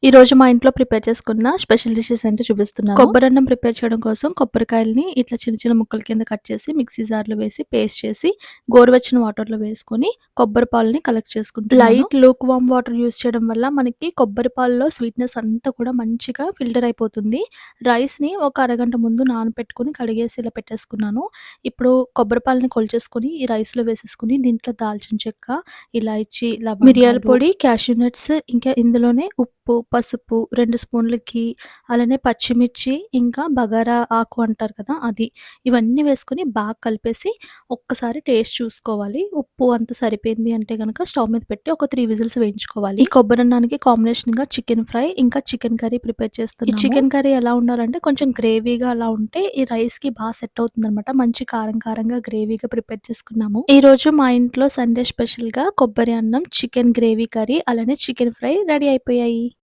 ఈరోజు మా ఇంట్లో ప్రిపేర్ చేసుకున్న స్పెషల్ డిషెస్ ఏంటో చూపిస్తున్నాను. కొబ్బరన్నం ప్రిపేర్ చేయడం కోసం కొబ్బరికాయలని ఇట్లా చిన్న చిన్న ముక్కల కింద కట్ చేసి మిక్సీ జార్‌లో వేసి పేస్ట్ చేసి గోరువెచ్చని వాటర్‌లో వేసుకొని కొబ్బరి పాలని కలెక్ట్ చేసుకుంటున్నాను. Light lukewarm water use చేయడం వల్ల మనకి కొబ్బరి పాలలో స్వీట్‌నెస్ అంతా కూడా మంచిగా ఫిల్టర్ అయిపోతుంది. రైస్‌ని ఒక అరగంట ముందు నానబెట్టుకొని కడిగేసి ఇలా పెట్టేసుకున్నాను. ఇప్పుడు కొబ్బరి పాలని కొలిచేసుకొని ఈ రైస్‌లో వేసేసుకొని దీంట్లో దాల్చిన చెక్క, ఇలాయచి, మిరియాల పొడి, క్యాష్యూ నట్స్ ఇంకా ఇందులోనే ఉప్పు, పసుపు, 2 స్పూన్లు ఘీ, అలానే పచ్చిమిర్చి, ఇంకా బగారా ఆకు అంటారు కదా! అది. ఇవన్నీ వేసుకొని బాగా కలిపేసి ఒక్కసారి టేస్ట్ చూసుకోవాలి. ఉప్పు అంతా సరిపోయింది అంటే గనక స్టవ్ మీద పెట్టి ఒక 3 విజిల్స్ వేయించుకోవాలి. ఈ కొబ్బరన్నానికి కాంబినేషన్‌గా చికెన్ ఫ్రై, ఇంకా చికెన్ కర్రీ ప్రిపేర్ చేస్తున్నాము. ఈ చికెన్ కర్రీ ఎలా ఉండాలంటే కొంచెం గ్రేవీగా అలా ఉంటే ఈ రైస్‌కి సెట్ అవుతుందనమాట. మంచి కారం కారంగా గ్రేవీగా ప్రిపేర్ చేసుకున్నాము. ఈరోజు మా ఇంట్లో సండే స్పెషల్‌గా కొబ్బరి అన్నం, చికెన్ గ్రేవీ కర్రీ, అలానే చికెన్ ఫ్రై రెడీ అయిపోయాయి.